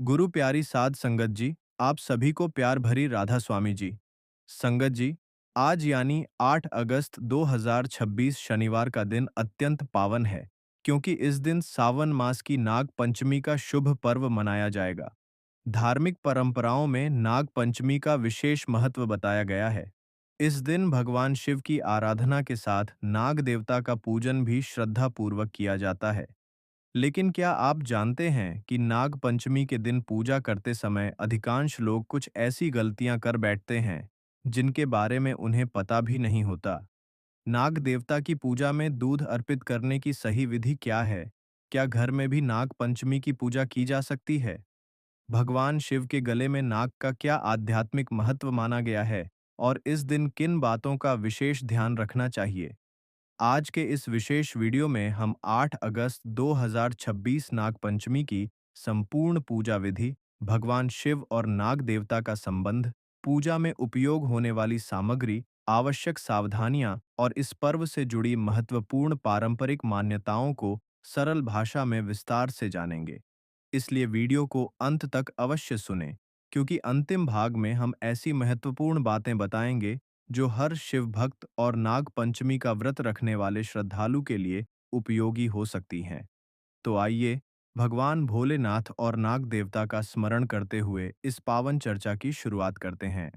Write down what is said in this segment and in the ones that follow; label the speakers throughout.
Speaker 1: गुरु प्यारी साध संगत जी, आप सभी को प्यार भरी राधा स्वामी जी। संगत जी, आज यानी 8 अगस्त 2026 शनिवार का दिन अत्यंत पावन है, क्योंकि इस दिन सावन मास की नाग पंचमी का शुभ पर्व मनाया जाएगा। धार्मिक परंपराओं में नाग पंचमी का विशेष महत्व बताया गया है। इस दिन भगवान शिव की आराधना के साथ नाग देवता का पूजन भी श्रद्धापूर्वक किया जाता है। लेकिन क्या आप जानते हैं कि नाग पंचमी के दिन पूजा करते समय अधिकांश लोग कुछ ऐसी गलतियां कर बैठते हैं जिनके बारे में उन्हें पता भी नहीं होता। नाग देवता की पूजा में दूध अर्पित करने की सही विधि क्या है? क्या घर में भी नाग पंचमी की पूजा की जा सकती है? भगवान शिव के गले में नाग का क्या आध्यात्मिक महत्व माना गया है और इस दिन किन बातों का विशेष ध्यान रखना चाहिए? आज के इस विशेष वीडियो में हम 8 अगस्त 2026 नाग पंचमी की संपूर्ण पूजा विधि, भगवान शिव और नाग देवता का संबंध, पूजा में उपयोग होने वाली सामग्री, आवश्यक सावधानियां और इस पर्व से जुड़ी महत्वपूर्ण पारंपरिक मान्यताओं को सरल भाषा में विस्तार से जानेंगे। इसलिए वीडियो को अंत तक अवश्य सुनें, क्योंकि अंतिम भाग में हम ऐसी महत्वपूर्ण बातें बताएंगे जो हर शिव भक्त और नाग पंचमी का व्रत रखने वाले श्रद्धालु के लिए उपयोगी हो सकती हैं। तो आइए, भगवान भोलेनाथ और नाग देवता का स्मरण करते हुए इस पावन चर्चा की शुरुआत करते हैं।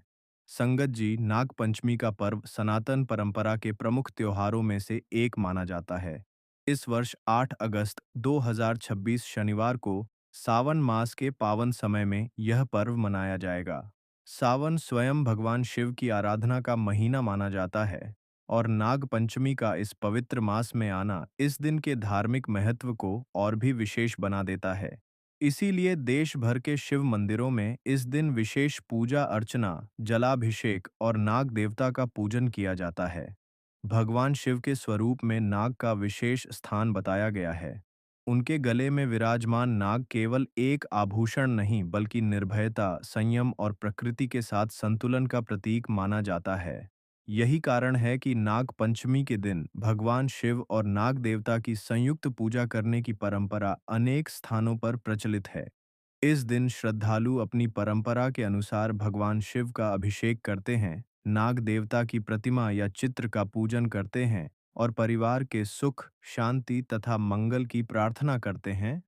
Speaker 1: संगत जी, नाग पंचमी का पर्व सनातन परंपरा के प्रमुख त्योहारों में से एक माना जाता है। इस वर्ष 8 अगस्त 2026 शनिवार को सावन मास के पावन समय में यह पर्व मनाया जाएगा। सावन स्वयं भगवान शिव की आराधना का महीना माना जाता है और नाग पंचमी का इस पवित्र मास में आना इस दिन के धार्मिक महत्व को और भी विशेष बना देता है। इसीलिए देश भर के शिव मंदिरों में इस दिन विशेष पूजा अर्चना, जलाभिषेक और नाग देवता का पूजन किया जाता है। भगवान शिव के स्वरूप में नाग का विशेष स्थान बताया गया है। उनके गले में विराजमान नाग केवल एक आभूषण नहीं, बल्कि निर्भयता, संयम और प्रकृति के साथ संतुलन का प्रतीक माना जाता है। यही कारण है कि नाग पंचमी के दिन भगवान शिव और नाग देवता की संयुक्त पूजा करने की परंपरा अनेक स्थानों पर प्रचलित है। इस दिन श्रद्धालु अपनी परंपरा के अनुसार भगवान शिव का अभिषेक करते हैं, नाग देवता की प्रतिमा या चित्र का पूजन करते हैं और परिवार के सुख, शांति तथा मंगल की प्रार्थना करते हैं।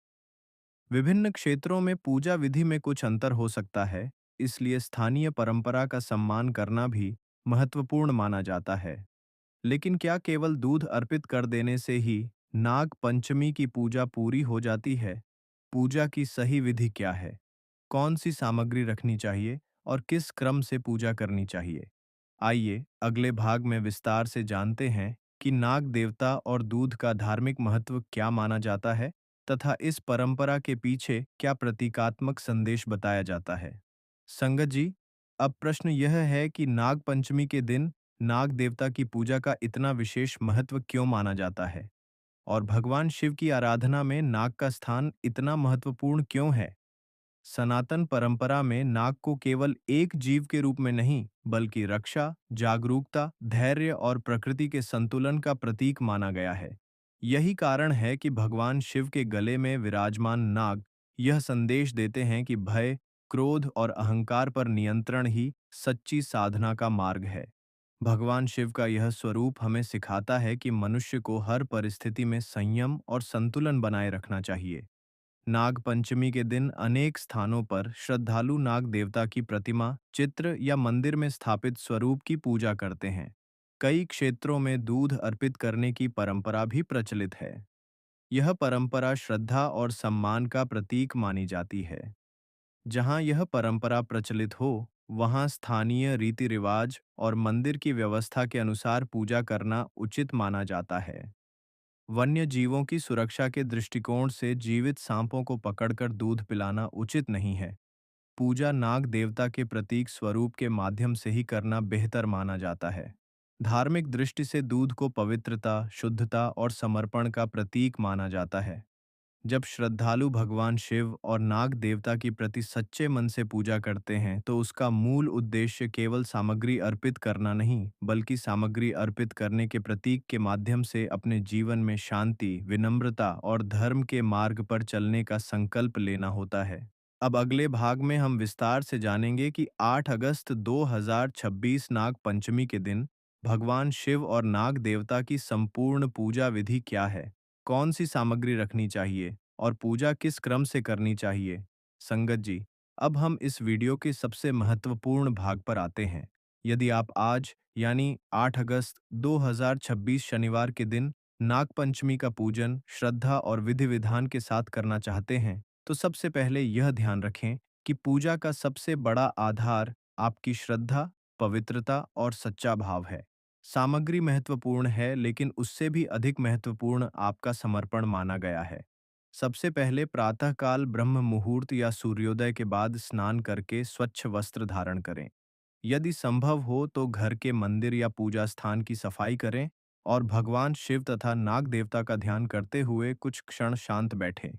Speaker 1: विभिन्न क्षेत्रों में पूजा विधि में कुछ अंतर हो सकता है, इसलिए स्थानीय परंपरा का सम्मान करना भी महत्वपूर्ण माना जाता है। लेकिन क्या केवल दूध अर्पित कर देने से ही नाग पंचमी की पूजा पूरी हो जाती है? पूजा की सही विधि क्या है? कौन सी सामग्री रखनी चाहिए और किस क्रम से पूजा करनी चाहिए? आइए अगले भाग में विस्तार से जानते हैं कि नाग देवता और दूध का धार्मिक महत्व क्या माना जाता है तथा इस परंपरा के पीछे क्या प्रतीकात्मक संदेश बताया जाता है। संगत जी, अब प्रश्न यह है कि नाग पंचमी के दिन नाग देवता की पूजा का इतना विशेष महत्व क्यों माना जाता है और भगवान शिव की आराधना में नाग का स्थान इतना महत्वपूर्ण क्यों है? सनातन परंपरा में नाग को केवल एक जीव के रूप में नहीं, बल्कि रक्षा, जागरूकता, धैर्य और प्रकृति के संतुलन का प्रतीक माना गया है। यही कारण है कि भगवान शिव के गले में विराजमान नाग यह संदेश देते हैं कि भय, क्रोध और अहंकार पर नियंत्रण ही सच्ची साधना का मार्ग है। भगवान शिव का यह स्वरूप हमें सिखाता है कि मनुष्य को हर परिस्थिति में संयम और संतुलन बनाए रखना चाहिए। नाग पंचमी के दिन अनेक स्थानों पर श्रद्धालु नाग देवता की प्रतिमा, चित्र या मंदिर में स्थापित स्वरूप की पूजा करते हैं। कई क्षेत्रों में दूध अर्पित करने की परंपरा भी प्रचलित है। यह परंपरा श्रद्धा और सम्मान का प्रतीक मानी जाती है। जहाँ यह परंपरा प्रचलित हो, वहाँ स्थानीय रीति रिवाज और मंदिर की व्यवस्था के अनुसार पूजा करना उचित माना जाता है। वन्य जीवों की सुरक्षा के दृष्टिकोण से जीवित सांपों को पकड़कर दूध पिलाना उचित नहीं है। पूजा नाग देवता के प्रतीक स्वरूप के माध्यम से ही करना बेहतर माना जाता है। धार्मिक दृष्टि से दूध को पवित्रता, शुद्धता और समर्पण का प्रतीक माना जाता है। जब श्रद्धालु भगवान शिव और नाग देवता की प्रति सच्चे मन से पूजा करते हैं, तो उसका मूल उद्देश्य केवल सामग्री अर्पित करना नहीं, बल्कि सामग्री अर्पित करने के प्रतीक के माध्यम से अपने जीवन में शांति, विनम्रता और धर्म के मार्ग पर चलने का संकल्प लेना होता है। अब अगले भाग में हम विस्तार से जानेंगे कि 8 अगस्त 2026 नाग पंचमी के दिन भगवान शिव और नाग देवता की संपूर्ण पूजा विधि क्या है, कौन सी सामग्री रखनी चाहिए और पूजा किस क्रम से करनी चाहिए। संगत जी, अब हम इस वीडियो के सबसे महत्वपूर्ण भाग पर आते हैं। यदि आप आज यानी 8 अगस्त 2026 शनिवार के दिन नाग पंचमी का पूजन श्रद्धा और विधि विधान के साथ करना चाहते हैं, तो सबसे पहले यह ध्यान रखें कि पूजा का सबसे बड़ा आधार आपकी श्रद्धा, पवित्रता और सच्चा भाव है। सामग्री महत्वपूर्ण है, लेकिन उससे भी अधिक महत्वपूर्ण आपका समर्पण माना गया है। सबसे पहले प्रातःकाल ब्रह्म मुहूर्त या सूर्योदय के बाद स्नान करके स्वच्छ वस्त्र धारण करें। यदि संभव हो तो घर के मंदिर या पूजा स्थान की सफाई करें और भगवान शिव तथा नाग देवता का ध्यान करते हुए कुछ क्षण शांत बैठें।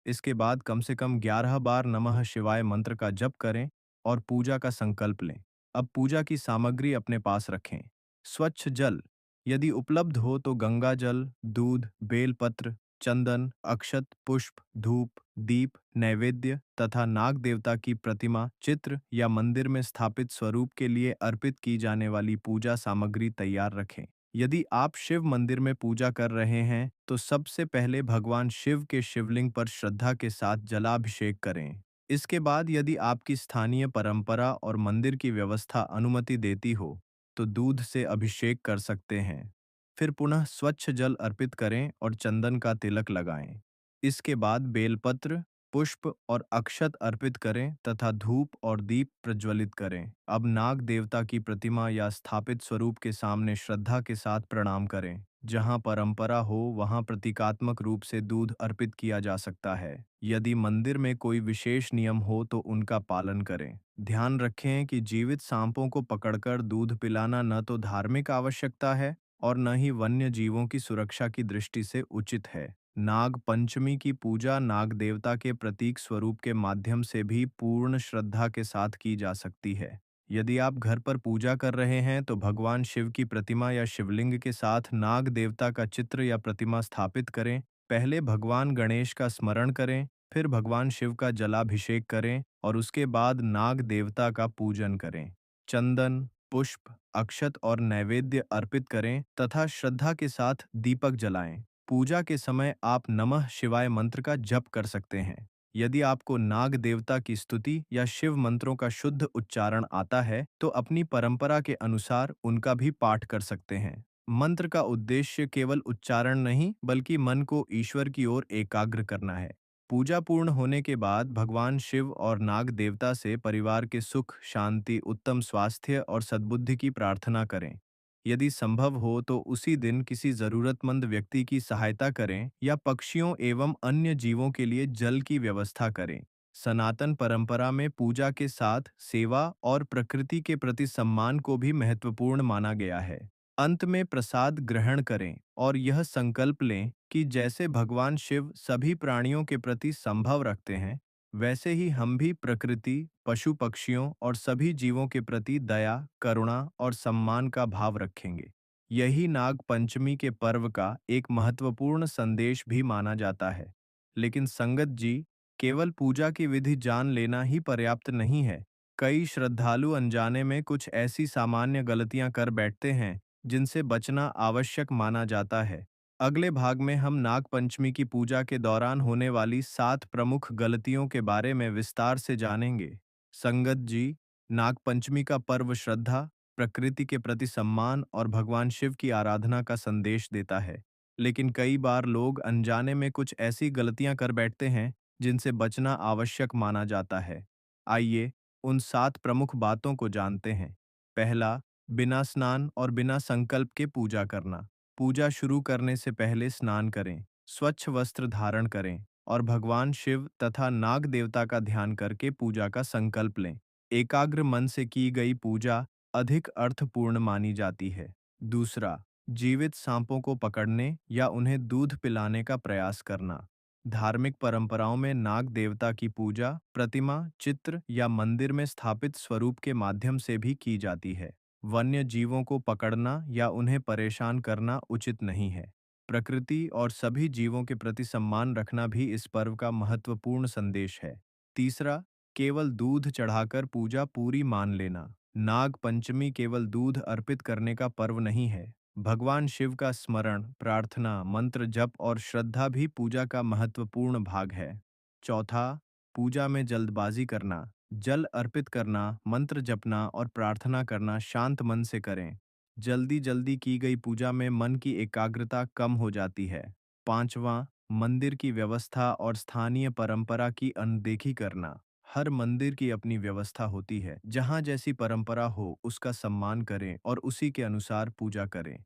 Speaker 1: इसके बाद कम से कम 11 बार नमः शिवाय मंत्र का जप करें और पूजा का संकल्प लें। अब पूजा की सामग्री अपने पास रखें। स्वच्छ जल, यदि उपलब्ध हो तो गंगा जल, दूध, बेलपत्र, चंदन, अक्षत, पुष्प, धूप, दीप, नैवेद्य तथा नाग देवता की प्रतिमा, चित्र या मंदिर में स्थापित स्वरूप के लिए अर्पित की जाने वाली पूजा सामग्री तैयार रखें। यदि आप शिव मंदिर में पूजा कर रहे हैं, तो सबसे पहले भगवान शिव के शिवलिंग पर श्रद्धा के साथ जलाभिषेक करें। इसके बाद यदि आपकी स्थानीय परंपरा और मंदिर की व्यवस्था अनुमति देती हो, तो दूध से अभिषेक कर सकते हैं। फिर पुनः स्वच्छ जल अर्पित करें और चंदन का तिलक लगाएं। इसके बाद बेलपत्र, पुष्प और अक्षत अर्पित करें तथा धूप और दीप प्रज्वलित करें। अब नाग देवता की प्रतिमा या स्थापित स्वरूप के सामने श्रद्धा के साथ प्रणाम करें। जहां परंपरा हो वहां प्रतीकात्मक रूप से दूध अर्पित किया जा सकता है। यदि मंदिर में कोई विशेष नियम हो तो उनका पालन करें। ध्यान रखें कि जीवित सांपों को पकड़कर दूध पिलाना न तो धार्मिक आवश्यकता है और न ही वन्य जीवों की सुरक्षा की दृष्टि से उचित है। नाग पंचमी की पूजा नाग देवता के प्रतीक स्वरूप के माध्यम से भी पूर्ण श्रद्धा के साथ की जा सकती है। यदि आप घर पर पूजा कर रहे हैं तो भगवान शिव की प्रतिमा या शिवलिंग के साथ नाग देवता का चित्र या प्रतिमा स्थापित करें। पहले भगवान गणेश का स्मरण करें, फिर भगवान शिव का जलाभिषेक करें और उसके बाद नाग देवता का पूजन करें। चंदन, पुष्प, अक्षत और नैवेद्य अर्पित करें तथा श्रद्धा के साथ दीपक जलाएं। पूजा के समय आप नमः शिवाय मंत्र का जप कर सकते हैं। यदि आपको नाग देवता की स्तुति या शिव मंत्रों का शुद्ध उच्चारण आता है, तो अपनी परंपरा के अनुसार उनका भी पाठ कर सकते हैं। मंत्र का उद्देश्य केवल उच्चारण नहीं, बल्कि मन को ईश्वर की ओर एकाग्र करना है। पूजा पूर्ण होने के बाद भगवान शिव और नाग देवता से परिवार के सुख, शांति, उत्तम स्वास्थ्य और सद्बुद्धि की प्रार्थना करें। यदि संभव हो तो उसी दिन किसी जरूरतमंद व्यक्ति की सहायता करें या पक्षियों एवं अन्य जीवों के लिए जल की व्यवस्था करें। सनातन परंपरा में पूजा के साथ सेवा और प्रकृति के प्रति सम्मान को भी महत्वपूर्ण माना गया है। अंत में प्रसाद ग्रहण करें और यह संकल्प लें कि जैसे भगवान शिव सभी प्राणियों के प्रति संभव रखते हैं, वैसे ही हम भी प्रकृति, पशु पक्षियों और सभी जीवों के प्रति दया, करुणा और सम्मान का भाव रखेंगे। यही नाग पंचमी के पर्व का एक महत्वपूर्ण संदेश भी माना जाता है। लेकिन संगत जी, केवल पूजा की विधि जान लेना ही पर्याप्त नहीं है। कई श्रद्धालु अनजाने में कुछ ऐसी सामान्य गलतियां कर बैठते हैं जिनसे बचना आवश्यक माना जाता है। अगले भाग में हम नाग पंचमी की पूजा के दौरान होने वाली 7 प्रमुख गलतियों के बारे में विस्तार से जानेंगे। संगत जी, नाग पंचमी का पर्व श्रद्धा, प्रकृति के प्रति सम्मान और भगवान शिव की आराधना का संदेश देता है। लेकिन कई बार लोग अनजाने में कुछ ऐसी गलतियां कर बैठते हैं जिनसे बचना आवश्यक माना जाता है। आइए उन 7 प्रमुख बातों को जानते हैं। पहला, बिना स्नान और बिना संकल्प के पूजा करना। पूजा शुरू करने से पहले स्नान करें, स्वच्छ वस्त्र धारण करें और भगवान शिव तथा नाग देवता का ध्यान करके पूजा का संकल्प लें। एकाग्र मन से की गई पूजा अधिक अर्थपूर्ण मानी जाती है। दूसरा, जीवित सांपों को पकड़ने या उन्हें दूध पिलाने का प्रयास करना। धार्मिक परंपराओं में नाग देवता की पूजा प्रतिमा, चित्र या मंदिर में स्थापित स्वरूप के माध्यम से भी की जाती है। वन्य जीवों को पकड़ना या उन्हें परेशान करना उचित नहीं है। प्रकृति और सभी जीवों के प्रति सम्मान रखना भी इस पर्व का महत्वपूर्ण संदेश है। तीसरा, केवल दूध चढ़ाकर पूजा पूरी मान लेना। नाग पंचमी केवल दूध अर्पित करने का पर्व नहीं है। भगवान शिव का स्मरण, प्रार्थना, मंत्र जप और श्रद्धा भी पूजा का महत्वपूर्ण भाग है। चौथा, पूजा में जल्दबाजी करना। जल अर्पित करना, मंत्र जपना और प्रार्थना करना शांत मन से करें। जल्दी जल्दी की गई पूजा में मन की एकाग्रता कम हो जाती है। पांचवा, मंदिर की व्यवस्था और स्थानीय परंपरा की अनदेखी करना। हर मंदिर की अपनी व्यवस्था होती है, जहाँ जैसी परंपरा हो उसका सम्मान करें और उसी के अनुसार पूजा करें।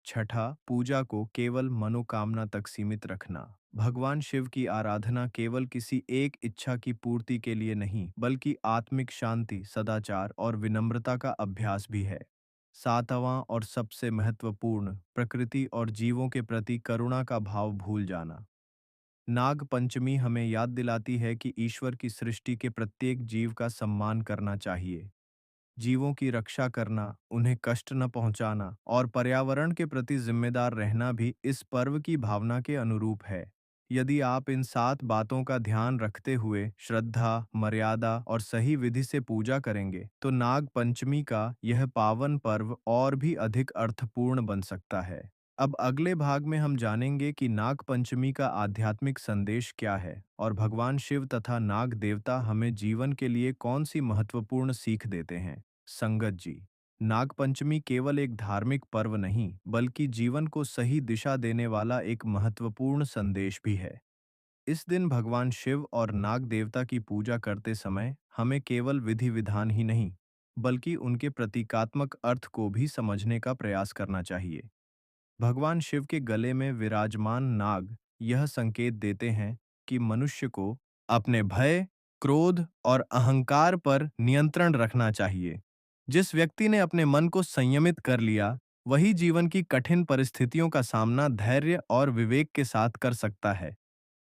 Speaker 1: छठा, पूजा को केवल मनोकामना तक सीमित रखना। भगवान शिव की आराधना केवल किसी एक इच्छा की पूर्ति के लिए नहीं, बल्कि आत्मिक शांति, सदाचार और विनम्रता का अभ्यास भी है। सातवां और सबसे महत्वपूर्ण, प्रकृति और जीवों के प्रति करुणा का भाव भूल जाना। नाग पंचमी हमें याद दिलाती है कि ईश्वर की सृष्टि के प्रत्येक जीव का सम्मान करना चाहिए। जीवों की रक्षा करना, उन्हें कष्ट न पहुंचाना और पर्यावरण के प्रति जिम्मेदार रहना भी इस पर्व की भावना के अनुरूप है। यदि आप इन 7 बातों का ध्यान रखते हुए श्रद्धा, मर्यादा और सही विधि से पूजा करेंगे, तो नाग पंचमी का यह पावन पर्व और भी अधिक अर्थपूर्ण बन सकता है। अब अगले भाग में हम जानेंगे कि नाग पंचमी का आध्यात्मिक संदेश क्या है और भगवान शिव तथा नाग देवता हमें जीवन के लिए कौन सी महत्वपूर्ण सीख देते हैं। संगत जी, नागपंचमी केवल एक धार्मिक पर्व नहीं, बल्कि जीवन को सही दिशा देने वाला एक महत्वपूर्ण संदेश भी है। इस दिन भगवान शिव और नाग देवता की पूजा करते समय हमें केवल विधि विधान ही नहीं, बल्कि उनके प्रतीकात्मक अर्थ को भी समझने का प्रयास करना चाहिए। भगवान शिव के गले में विराजमान नाग यह संकेत देते हैं कि मनुष्य को अपने भय, क्रोध और अहंकार पर नियंत्रण रखना चाहिए। जिस व्यक्ति ने अपने मन को संयमित कर लिया, वही जीवन की कठिन परिस्थितियों का सामना धैर्य और विवेक के साथ कर सकता है।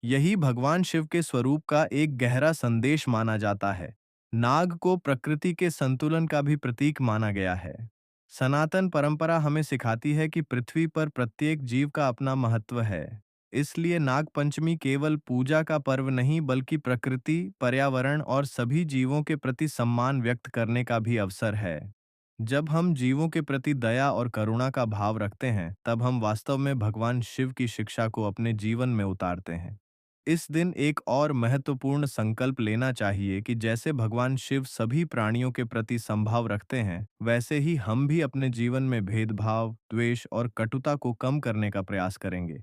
Speaker 1: यही भगवान शिव के स्वरूप का एक गहरा संदेश माना जाता है। नाग को प्रकृति के संतुलन का भी प्रतीक माना गया है। सनातन परंपरा हमें सिखाती है कि पृथ्वी पर प्रत्येक जीव का अपना महत्व है। इसलिए नागपंचमी केवल पूजा का पर्व नहीं, बल्कि प्रकृति, पर्यावरण और सभी जीवों के प्रति सम्मान व्यक्त करने का भी अवसर है। जब हम जीवों के प्रति दया और करुणा का भाव रखते हैं, तब हम वास्तव में भगवान शिव की शिक्षा को अपने जीवन में उतारते हैं। इस दिन एक और महत्वपूर्ण संकल्प लेना चाहिए कि जैसे भगवान शिव सभी प्राणियों के प्रति संभाव रखते हैं, वैसे ही हम भी अपने जीवन में भेदभाव, द्वेष और कटुता को कम करने का प्रयास करेंगे।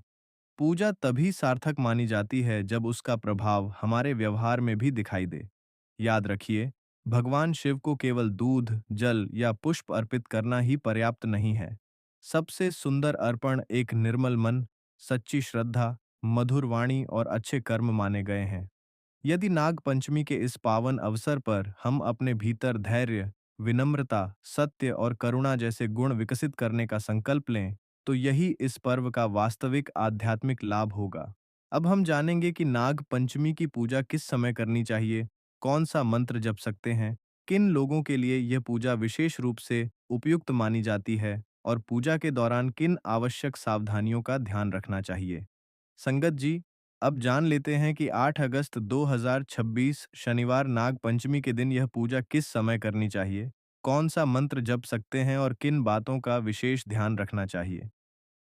Speaker 1: पूजा तभी सार्थक मानी जाती है जब उसका प्रभाव हमारे व्यवहार में भी दिखाई दे। याद रखिए, भगवान शिव को केवल दूध, जल या पुष्प अर्पित करना ही पर्याप्त नहीं है। सबसे सुंदर अर्पण एक निर्मल मन, सच्ची श्रद्धा, मधुर वाणी और अच्छे कर्म माने गए हैं। यदि नाग पंचमी के इस पावन अवसर पर हम अपने भीतर धैर्य, विनम्रता, सत्य और करुणा जैसे गुण विकसित करने का संकल्प लें, तो यही इस पर्व का वास्तविक आध्यात्मिक लाभ होगा। अब हम जानेंगे कि नाग पंचमी की पूजा किस समय करनी चाहिए, कौन सा मंत्र जप सकते हैं, किन लोगों के लिए यह पूजा विशेष रूप से उपयुक्त मानी जाती है और पूजा के दौरान किन आवश्यक सावधानियों का ध्यान रखना चाहिए। संगत जी, अब जान लेते हैं कि 8 अगस्त 2026 शनिवार नाग पंचमी के दिन यह पूजा किस समय करनी चाहिए, कौन सा मंत्र जप सकते हैं और किन बातों का विशेष ध्यान रखना चाहिए।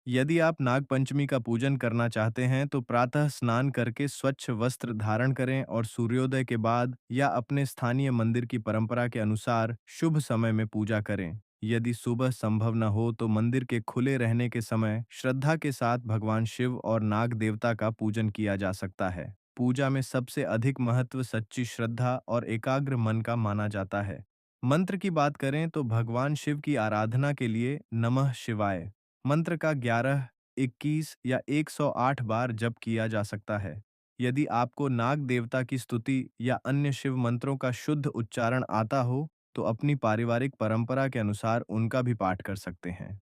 Speaker 1: यदि आप नाग पंचमी का पूजन करना चाहते हैं तो प्रातः स्नान करके स्वच्छ वस्त्र धारण करें और सूर्योदय के बाद या अपने स्थानीय मंदिर की परंपरा के अनुसार शुभ समय में पूजा करें। यदि सुबह संभव न हो तो मंदिर के खुले रहने के समय श्रद्धा के साथ भगवान शिव और नाग देवता का पूजन किया जा सकता है। पूजा में सबसे अधिक महत्व सच्ची श्रद्धा और एकाग्र मन का माना जाता है। मंत्र की बात करें तो भगवान शिव की आराधना के लिए नमः शिवाय मंत्र का 11, 21 या 108 बार जप किया जा सकता है। यदि आपको नाग देवता की स्तुति या अन्य शिव मंत्रों का शुद्ध उच्चारण आता हो, तो अपनी पारिवारिक परंपरा के अनुसार उनका भी पाठ कर सकते हैं।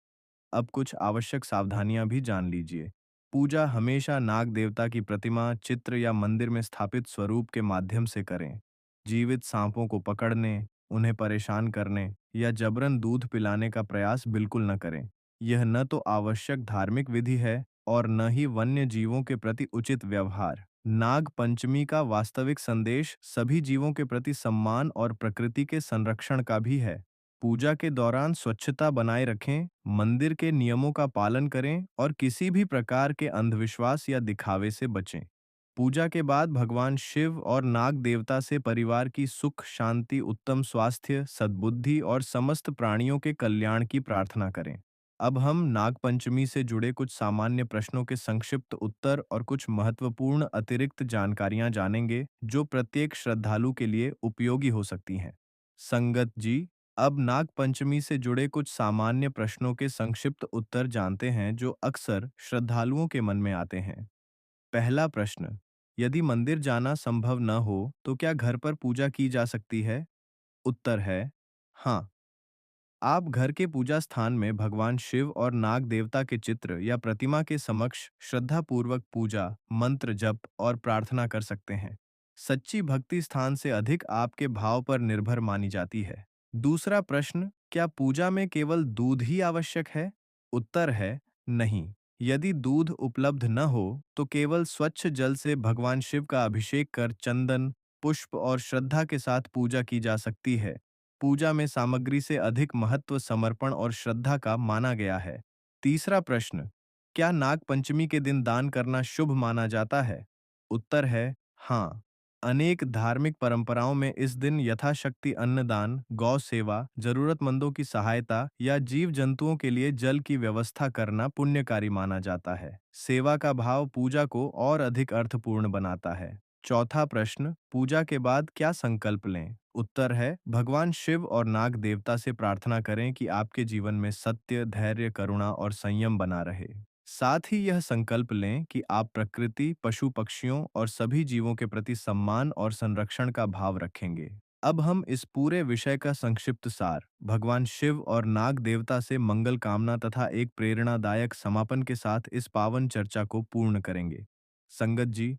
Speaker 1: अब कुछ आवश्यक सावधानियां भी जान लीजिए। पूजा हमेशा नाग देवता की प्रतिमा, चित्र या मंदिर में स्थापित स्वरूप के माध्यम से करें। जीवित सांपों को पकड़ने, उन्हें परेशान करने या जबरन दूध पिलाने का प्रयास बिल्कुल न करें। यह न तो आवश्यक धार्मिक विधि है और न ही वन्य जीवों के प्रति उचित व्यवहार। नाग पंचमी का वास्तविक संदेश सभी जीवों के प्रति सम्मान और प्रकृति के संरक्षण का भी है। पूजा के दौरान स्वच्छता बनाए रखें, मंदिर के नियमों का पालन करें और किसी भी प्रकार के अंधविश्वास या दिखावे से बचें। पूजा के बाद भगवान शिव और नाग देवता से परिवार की सुख, शांति, उत्तम स्वास्थ्य, सद्बुद्धि और समस्त प्राणियों के कल्याण की प्रार्थना करें। अब हम नागपंचमी से जुड़े कुछ सामान्य प्रश्नों के संक्षिप्त उत्तर और कुछ महत्वपूर्ण अतिरिक्त जानकारियां जानेंगे जो प्रत्येक श्रद्धालु के लिए उपयोगी हो सकती हैं। संगत जी, अब नागपंचमी से जुड़े कुछ सामान्य प्रश्नों के संक्षिप्त उत्तर जानते हैं जो अक्सर श्रद्धालुओं के मन में आते हैं। पहला प्रश्न, यदि मंदिर जाना संभव न हो तो क्या घर पर पूजा की जा सकती है? उत्तर है हाँ। आप घर के पूजा स्थान में भगवान शिव और नाग देवता के चित्र या प्रतिमा के समक्ष श्रद्धापूर्वक पूजा, मंत्र जप और प्रार्थना कर सकते हैं। सच्ची भक्ति स्थान से अधिक आपके भाव पर निर्भर मानी जाती है। दूसरा प्रश्न, क्या पूजा में केवल दूध ही आवश्यक है? उत्तर है नहीं। यदि दूध उपलब्ध न हो तो केवल स्वच्छ जल से भगवान शिव का अभिषेक कर चंदन, पुष्प और श्रद्धा के साथ पूजा की जा सकती है। पूजा में सामग्री से अधिक महत्व समर्पण और श्रद्धा का माना गया है। तीसरा प्रश्न, क्या नाग पंचमी के दिन दान करना शुभ माना जाता है? उत्तर है हाँ। अनेक धार्मिक परंपराओं में इस दिन यथाशक्ति अन्नदान, गौ सेवा, जरूरतमंदों की सहायता या जीव जंतुओं के लिए जल की व्यवस्था करना पुण्यकारी माना जाता है। सेवा का भाव पूजा को और अधिक अर्थपूर्ण बनाता है। चौथा प्रश्न, पूजा के बाद क्या संकल्प लें? उत्तर है भगवान शिव और नाग देवता से प्रार्थना करें कि आपके जीवन में सत्य, धैर्य, करुणा और संयम बना रहे। साथ ही यह संकल्प लें कि आप प्रकृति, पशु पक्षियों और सभी जीवों के प्रति सम्मान और संरक्षण का भाव रखेंगे। अब हम इस पूरे विषय का संक्षिप्त सार, भगवान शिव और नाग देवता से मंगल कामना तथा एक प्रेरणादायक समापन के साथ इस पावन चर्चा को पूर्ण करेंगे। संगत जी,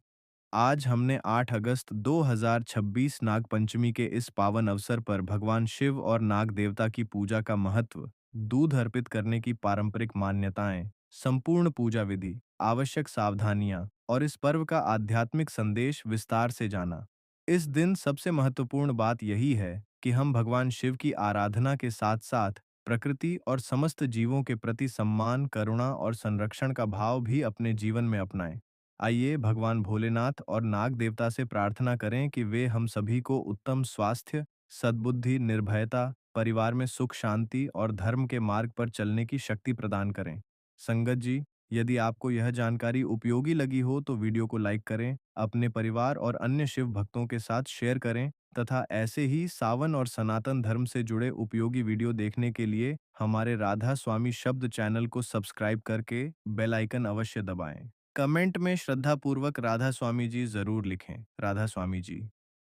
Speaker 1: आज हमने 8 अगस्त 2026 नागपंचमी के इस पावन अवसर पर भगवान शिव और नाग देवता की पूजा का महत्व, दूध अर्पित करने की पारंपरिक मान्यताएं, संपूर्ण पूजा विधि, आवश्यक सावधानियां और इस पर्व का आध्यात्मिक संदेश विस्तार से जाना। इस दिन सबसे महत्वपूर्ण बात यही है कि हम भगवान शिव की आराधना के साथ-साथ प्रकृति और समस्त जीवों के प्रति सम्मान, करुणा और संरक्षण का भाव भी अपने जीवन में अपनाएं। आइए भगवान भोलेनाथ और नाग देवता से प्रार्थना करें कि वे हम सभी को उत्तम स्वास्थ्य, सद्बुद्धि, निर्भयता, परिवार में सुख शांति और धर्म के मार्ग पर चलने की शक्ति प्रदान करें। संगत जी, यदि आपको यह जानकारी उपयोगी लगी हो तो वीडियो को लाइक करें, अपने परिवार और अन्य शिव भक्तों के साथ शेयर करें तथा ऐसे ही सावन और सनातन धर्म से जुड़े उपयोगी वीडियो देखने के लिए हमारे राधा स्वामी शब्द चैनल को सब्सक्राइब करके बेल आइकन अवश्य दबाएं। कमेंट में श्रद्धापूर्वक राधा स्वामी जी जरूर लिखें। राधा स्वामी जी।